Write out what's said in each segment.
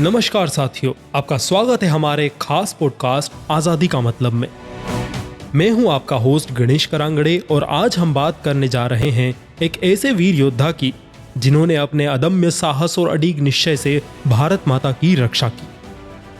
नमस्कार साथियों, आपका स्वागत है हमारे खास पॉडकास्ट आजादी का मतलब में। मैं हूं आपका होस्ट गणेश करांगड़े और आज हम बात करने जा रहे हैं एक ऐसे वीर योद्धा की जिन्होंने अपने अदम्य साहस और अडिग निश्चय से भारत माता की रक्षा की।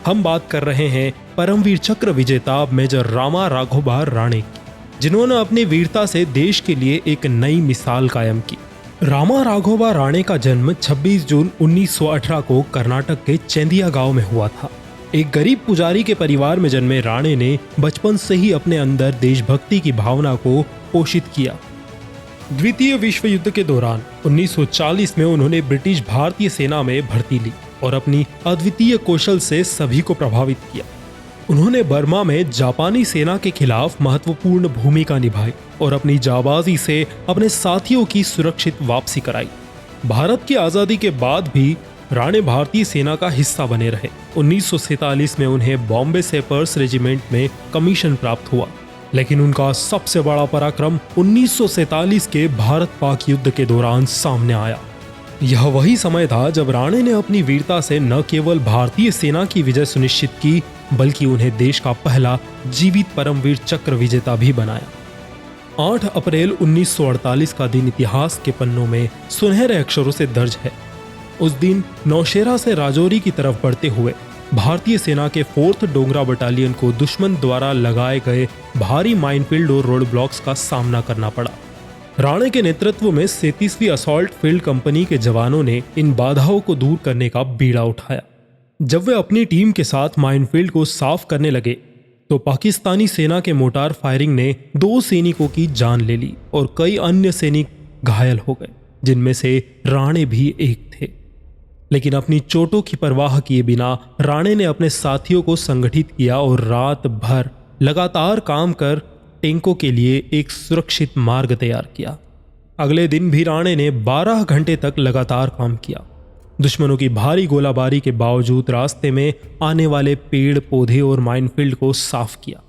हम बात कर रहे हैं परमवीर चक्र विजेता मेजर रामा राघोबा राणे की, जिन्होंने अपनी वीरता से देश के लिए एक नई मिसाल कायम की। रामा राघोबा राणे का जन्म 26 जून 1918 को कर्नाटक के चेंदिया गांव में हुआ था। एक गरीब पुजारी के परिवार में जन्मे राणे ने बचपन से ही अपने अंदर देशभक्ति की भावना को पोषित किया। द्वितीय विश्व युद्ध के दौरान 1940 में उन्होंने ब्रिटिश भारतीय सेना में भर्ती ली और अपनी अद्वितीय कौशल से सभी को प्रभावित किया। उन्होंने बर्मा में जापानी सेना के खिलाफ महत्वपूर्ण भूमिका निभाई और अपनी जाबाजी से अपने साथियों की सुरक्षित वापसी कराई। भारत की आज़ादी के बाद भी राणे भारतीय सेना का हिस्सा बने रहे। 1947 में उन्हें बॉम्बे सेपर्स रेजिमेंट में कमीशन प्राप्त हुआ, लेकिन उनका सबसे बड़ा पराक्रम 1947 के भारत पाक युद्ध के दौरान सामने आया। यह वही समय था जब राणे ने अपनी वीरता से न केवल भारतीय सेना की विजय सुनिश्चित की, बल्कि उन्हें देश का पहला जीवित परमवीर चक्र विजेता भी बनाया। 8 अप्रैल 1948 का दिन इतिहास के पन्नों में सुनहरे अक्षरों से दर्ज है। उस दिन नौशेरा से राजौरी की तरफ बढ़ते हुए भारतीय सेना के 4th डोगरा बटालियन को दुश्मन द्वारा लगाए गए भारी माइनफील्ड और रोड ब्लॉक्स का सामना करना पड़ा। राणे के नेतृत्व में 37वीं असॉल्ट फील्ड कंपनी के जवानों ने इन बाधाओं को दूर करने का बीड़ा उठाया। जब वे अपनी टीम के साथ माइनफील्ड को साफ करने लगे तो पाकिस्तानी सेना के मोटार फायरिंग ने 2 सैनिकों की जान ले ली और कई अन्य सैनिक घायल हो गए, जिनमें से राणे भी एक थे। लेकिन अपनी चोटों की परवाह किए बिना राणे ने अपने साथियों को संगठित किया और रात भर लगातार काम कर टैंकों के लिए एक सुरक्षित मार्ग तैयार किया। अगले दिन भी राणे ने 12 घंटे तक लगातार काम किया। दुश्मनों की भारी गोलाबारी के बावजूद रास्ते में आने वाले पेड़ पौधे और माइनफील्ड को साफ किया।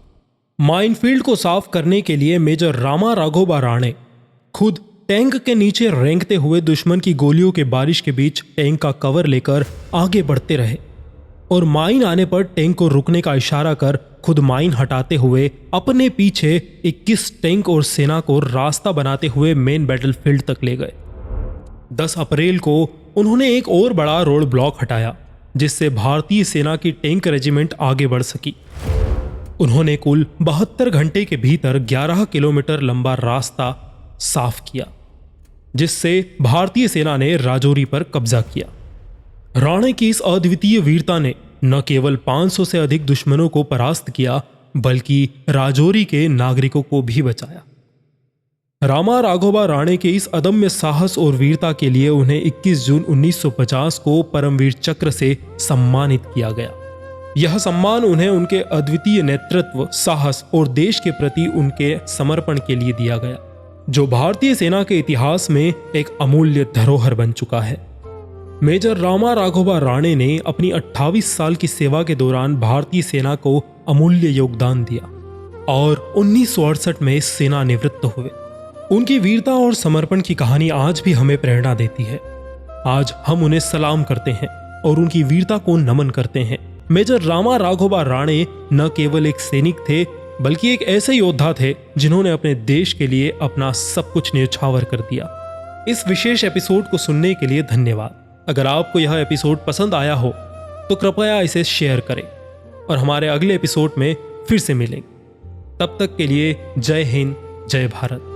माइनफील्ड को साफ करने के लिए मेजर रामा राघोबा राणे खुद टैंक के नीचे रेंगते हुए दुश्मन की गोलियों के बारिश के बीच टैंक का कवर लेकर आगे बढ़ते रहे और माइन आने पर टैंक को रुकने का इशारा कर खुद माइन हटाते हुए अपने पीछे 21 टैंक और सेना को रास्ता बनाते हुए मेन बैटलफील्ड तक ले गए। 10 अप्रैल को उन्होंने एक और बड़ा रोड ब्लॉक हटाया, जिससे भारतीय सेना की टैंक रेजिमेंट आगे बढ़ सकी। उन्होंने कुल 72 घंटे के भीतर 11 किलोमीटर लंबा रास्ता साफ किया, जिससे भारतीय सेना ने राजौरी पर कब्जा किया। राणे की इस अद्वितीय वीरता ने न केवल 500 से अधिक दुश्मनों को परास्त किया, बल्कि राजौरी के नागरिकों को भी बचाया। रामा राघोबा राणे के इस अदम्य साहस और वीरता के लिए उन्हें 21 जून 1950 को परमवीर चक्र से सम्मानित किया गया। यह सम्मान उन्हें उनके अद्वितीय नेतृत्व, साहस और देश के प्रति उनके समर्पण के लिए दिया गया, जो भारतीय सेना के इतिहास में एक अमूल्य धरोहर बन चुका है। मेजर रामा राघोबा राणे ने अपनी 28 साल की सेवा के दौरान भारतीय सेना को अमूल्य योगदान दिया और 1968 में सेना निवृत्त हुए। उनकी वीरता और समर्पण की कहानी आज भी हमें प्रेरणा देती है। आज हम उन्हें सलाम करते हैं और उनकी वीरता को नमन करते हैं। मेजर रामा राघोबा राणे न केवल एक सैनिक थे, बल्कि एक ऐसे योद्धा थे जिन्होंने अपने देश के लिए अपना सब कुछ न्यौछावर कर दिया। इस विशेष एपिसोड को सुनने के लिए धन्यवाद। अगर आपको यह एपिसोड पसंद आया हो तो कृपया इसे शेयर करें और हमारे अगले एपिसोड में फिर से मिलेंगे। तब तक के लिए जय हिंद, जय भारत।